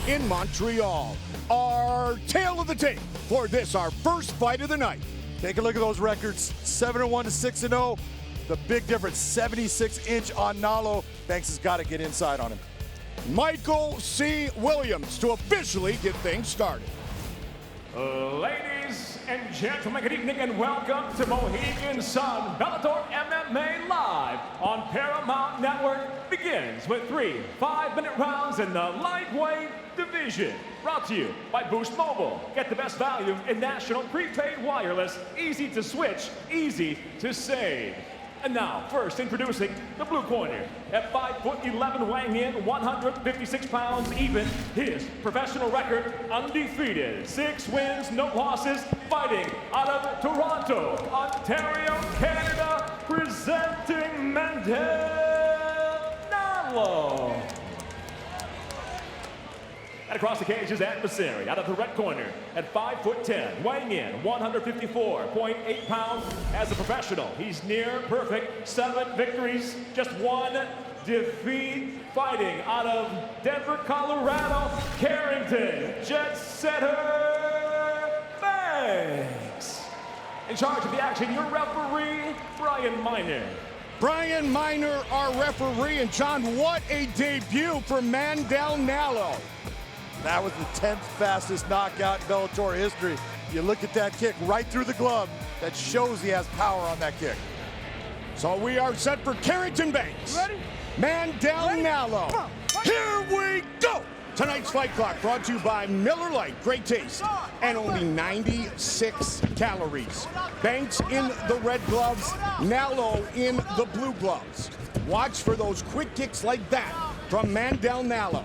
in Montreal. Our tale of the tape for this, our first fight of the night. Take a look at those records, 7-1 to 6-0. The big difference, 76-inch on Nallo. Banks has got to get inside on him. Michael C. Williams to officially get things started. Ladies and gentlemen, good evening and welcome to Mohegan Sun. Bellator MMA live on Paramount Network begins with 3 5-minute rounds in the lightweight division. Brought to you by Boost Mobile. Get the best value in national prepaid wireless. Easy to switch, easy to save. And now, first introducing the blue corner. At 5'11", weighing in 156 pounds even, his professional record undefeated. 6 wins, no losses, fighting out of Toronto, Ontario, Canada, presenting Mandel Nallo. And across the cage, his adversary, out of the red corner, at 5'10", weighing in 154.8 pounds. As a professional, he's near perfect, 7 victories, just 1 defeat. Fighting out of Denver, Colorado, Carrington Jet Setter Banks. In charge of the action, your referee, Brian Miner. Brian Miner, our referee, and John, what a debut for Mandel Nallo. That was the 10th fastest knockout in Bellator history. You look at that kick right through the glove. That shows he has power on that kick. So we are set for Carrington Banks. Ready? Mandel Nallo. Here we go! Tonight's fight clock brought to you by Miller Lite. Great taste and only 96 calories. Banks in the red gloves, Nallo in the blue gloves. Watch for those quick kicks like that from Mandel Nallo.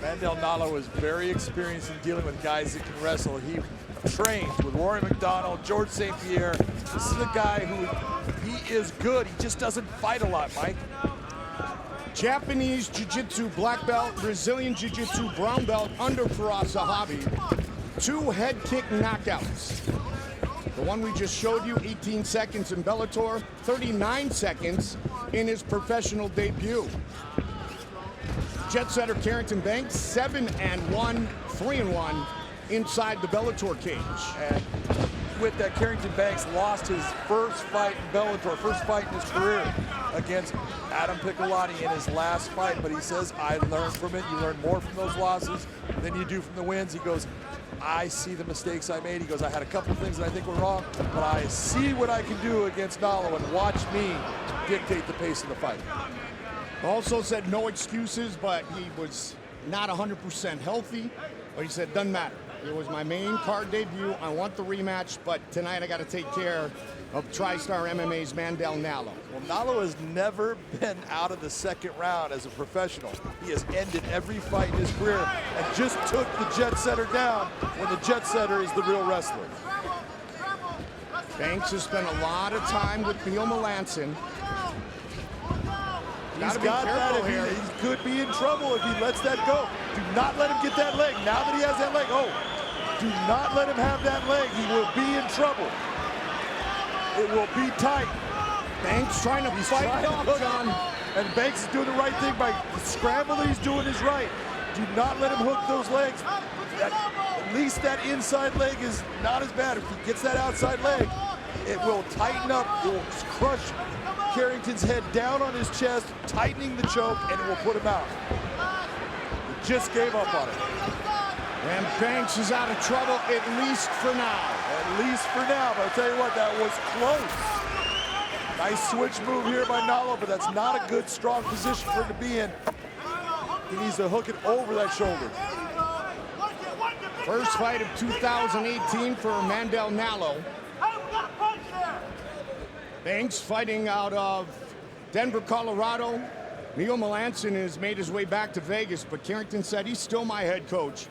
Mandel Nallo is very experienced in dealing with guys that can wrestle. He trains with Rory McDonald, George St. Pierre. This is a guy who, he is good. He just doesn't fight a lot, Mike. Japanese Jiu-Jitsu black belt, Brazilian Jiu-Jitsu brown belt under Firas Zahabi. 2 head kick knockouts. The one we just showed you, 18 seconds in Bellator, 39 seconds in his professional debut. Jet setter Carrington Banks, 7-1, 3-1 inside the Bellator cage. And with that, Carrington Banks lost his first fight in Bellator, first fight in his career against Adam Piccolotti in his last fight. But he says, I learned from it. You learn more from those losses than you do from the wins. He goes, I see the mistakes I made. He goes, I had a couple of things that I think were wrong, but I see what I can do against Nallo, and watch me dictate the pace of the fight. Also said no excuses, but he was not 100% healthy. But he said, doesn't matter. It was my main card debut. I want the rematch, but tonight I got to take care of TriStar MMA's Mandel Nallo. Well, Nallo has never been out of the second round as a professional. He has ended every fight in his career and just took the jet setter down when the jet setter is the real wrestler. Banks has spent a lot of time with Neil Melanson. He's got that. He could be in trouble if he lets that go. Do not let him get that leg. Now that he has that leg, do not let him have that leg. He will be in trouble. It will be tight. Banks trying to fight it off, John. And Banks is doing the right thing by the scramble that he's doing is right. Do not let him hook those legs. At least that inside leg is not as bad. If he gets that outside leg, it will tighten up. It will crush Carrington's head down on his chest, tightening the choke, and it will put him out. He just gave up on it. And Banks is out of trouble, at least for now. At least for now, but I'll tell you what, that was close. Nice switch move here by Nallo, but that's not a good, strong position for him to be in. He needs to hook it over that shoulder. First fight of 2018 for Mandel Nallo. Banks fighting out of Denver, Colorado. Neil Melanson has made his way back to Vegas, but Carrington said he's still my head coach.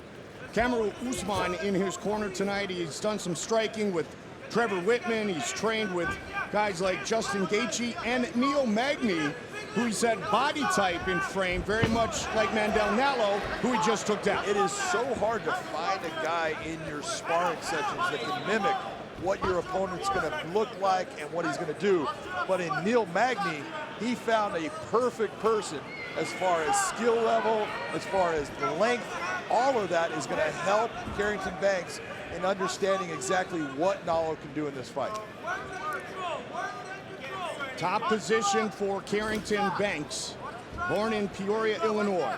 Kamaru Usman in his corner tonight. He's done some striking with Trevor Whitman. He's trained with guys like Justin Gaethje and Neil Magny, who he said body type in frame, very much like Mandel Nallo, who he just took down. It is so hard to find a guy in your sparring sessions that can mimic what your opponent's going to look like and what he's going to do. But in Neil Magny, he found a perfect person as far as skill level, as far as the length. All of that is going to help Carrington Banks in understanding exactly what Nallo can do in this fight. Top position for Carrington Banks, born in Peoria, Illinois.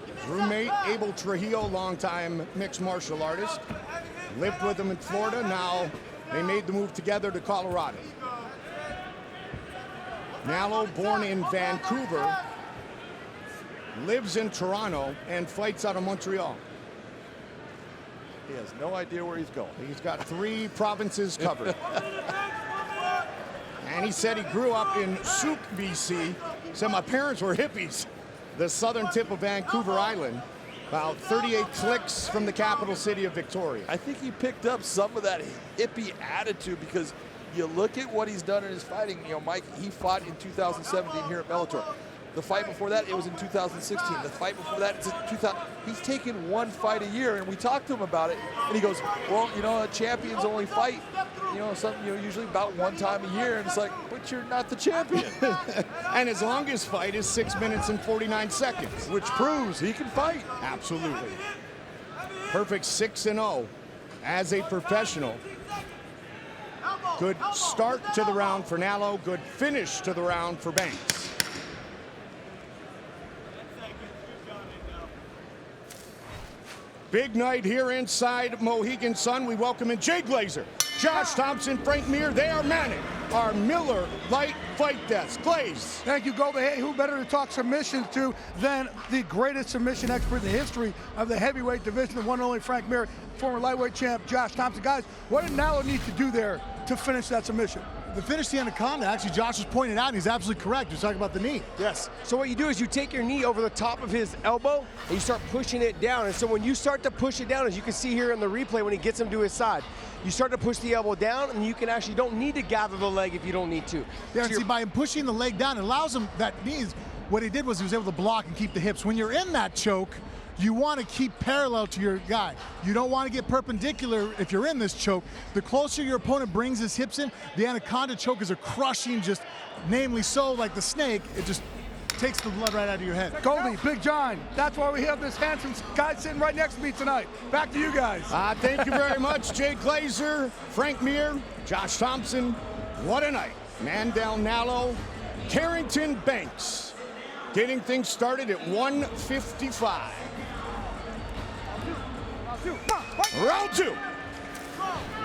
His roommate, Abel Trujillo, longtime mixed martial artist, lived with him in Florida. Now they made the move together to Colorado. Nallo, born in Vancouver, lives in Toronto and fights out of Montreal. He has no idea where he's going. He's got 3 provinces covered. And he said he grew up in Souk, BC. He said, my parents were hippies. The southern tip of Vancouver Island, about 38 clicks from the capital city of Victoria. I think he picked up some of that hippie attitude, because you look at what he's done in his fighting. You know, Mike, he fought in 2017 here at Bellator. The fight before that, it was in 2016. The fight before that, it's in 2000. He's taken 1 fight a year, and we talked to him about it, and he goes, well, you know, champions only fight, usually about 1 time a year, and it's like, but you're not the champion. And his longest fight is 6 minutes and 49 seconds. Which proves he can fight. Absolutely. Perfect 6-0 as a professional. Good start to the round for Nallo, good finish to the round for Banks. Big night here inside Mohegan Sun. We welcome in Jay Glazer, Josh Thompson, Frank Mir. They are manning our Miller Light Fight Desk. Glaze. Thank you, Goldie. Hey, who better to talk submissions to than the greatest submission expert in the history of the heavyweight division, the one and only Frank Mir, former lightweight champ Josh Thompson. Guys, what did Nallo need to do there to finish that submission? To finish the anaconda, actually, Josh was pointing out, and he's absolutely correct. You're talking about the knee. Yes. So what you do is you take your knee over the top of his elbow and you start pushing it down. And so when you start to push it down, as you can see here in the replay when he gets him to his side, you start to push the elbow down, and you can actually don't need to gather the leg if you don't need to. Yeah, and see, by him pushing the leg down, it allows him that knees. What he did was he was able to block and keep the hips. When you're in that choke, you want to keep parallel to your guy. You don't want to get perpendicular if you're in this choke. The closer your opponent brings his hips in, the anaconda choke is a crushing, just namely so, like the snake, it just takes the blood right out of your head. Goldie, Big John, that's why we have this handsome guy sitting right next to me tonight. Back to you guys. Thank you very much, Jay Glazer, Frank Mir, Josh Thompson. What a night. Mandel Nallo, Carrington Banks, getting things started at 155. Round 2.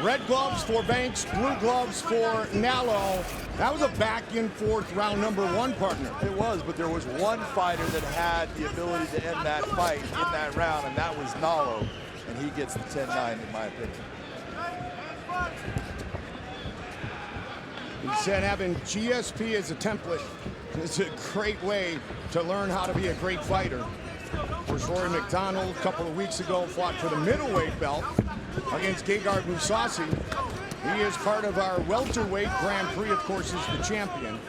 Red gloves for Banks, blue gloves for Nallo. That was a back and forth round number 1, partner. It was, but there was one fighter that had the ability to end that fight in that round, and that was Nallo, and he gets the 10-9 in my opinion. He said having GSP as a template is a great way to learn how to be a great fighter. Rory McDonald a couple of weeks ago fought for the middleweight belt against Gegard Mousasi. He is part of our welterweight Grand Prix, of course, is the champion.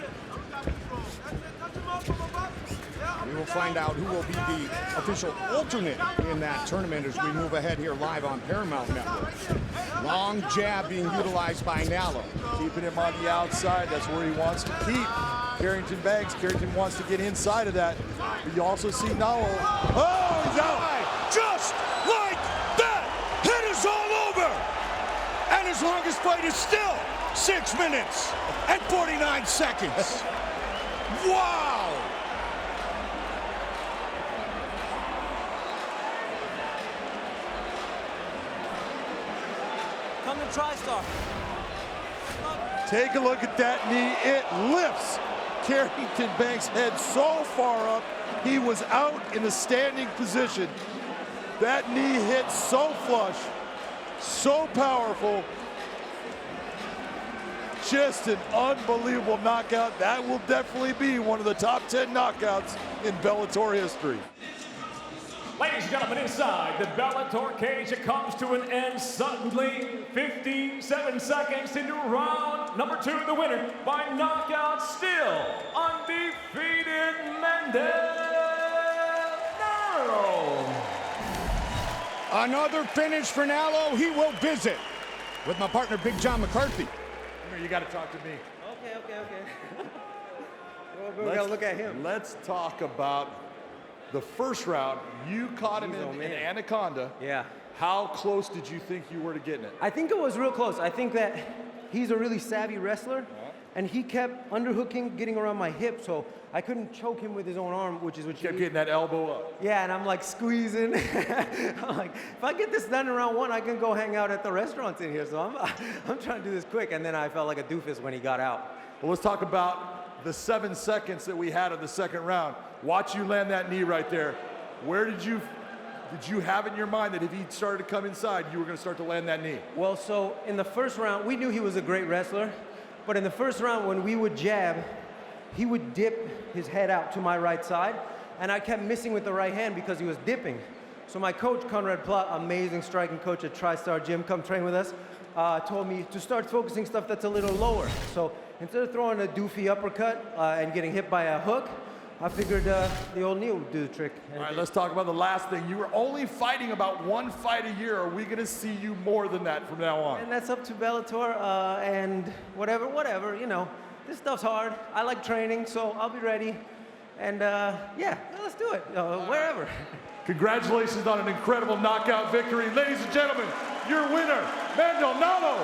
We will find out who will be the official alternate in that tournament as we move ahead here live on Paramount Network. Long jab being utilized by Nallo. Keeping him on the outside, that's where he wants to keep Carrington Banks. Carrington wants to get inside of that. But you also see Nallo. Oh, he's out! Just like that! It is all over! And his longest fight is still 6 minutes and 49 seconds. Wow! Come to TriStar. Take a look at that knee. It lifts Carrington Banks' head so far up, he was out in a standing position. That knee hit so flush, so powerful. Just an unbelievable knockout. That will definitely be one of the top 10 knockouts in Bellator history. Ladies and gentlemen, inside the Bellator cage, it comes to an end suddenly. 57 seconds into round number 2. The winner by knockout, still undefeated, Mandel Nallo. Another finish for Nallo. He will visit with my partner, Big John McCarthy. Come here, you got to talk to me. Okay. Well, we gotta look at him. Let's talk about the first round. You caught him in Anaconda. Yeah. How close did you think you were to getting it? I think it was real close. I think that he's a really savvy wrestler, and he kept underhooking, getting around my hip, so I couldn't choke him with his own arm, which is what you kept getting that elbow up. Yeah, and I'm like squeezing. I'm like, if I get this done in round 1, I can go hang out at the restaurants in here. So I'm trying to do this quick, and then I felt like a doofus when he got out. Well, let's talk about the 7 seconds that we had of the second round. Watch you land that knee right there. Where did you have in your mind that if he started to come inside, you were going to start to land that knee? Well, so in the first round, we knew he was a great wrestler, but in the first round, when we would jab, he would dip his head out to my right side, and I kept missing with the right hand because he was dipping. So my coach, Conrad Platt, amazing striking coach at TriStar Gym, come train with us, told me to start focusing stuff that's a little lower. So instead of throwing a doofy uppercut and getting hit by a hook, I figured the old knee would do the trick. All right, let's talk about the last thing. You were only fighting about 1 fight a year. Are we going to see you more than that from now on? And that's up to Bellator and whatever, you know. This stuff's hard. I like training, so I'll be ready. And yeah, let's do it, wherever. Congratulations on an incredible knockout victory. Ladies and gentlemen, your winner, Mandel Nallo.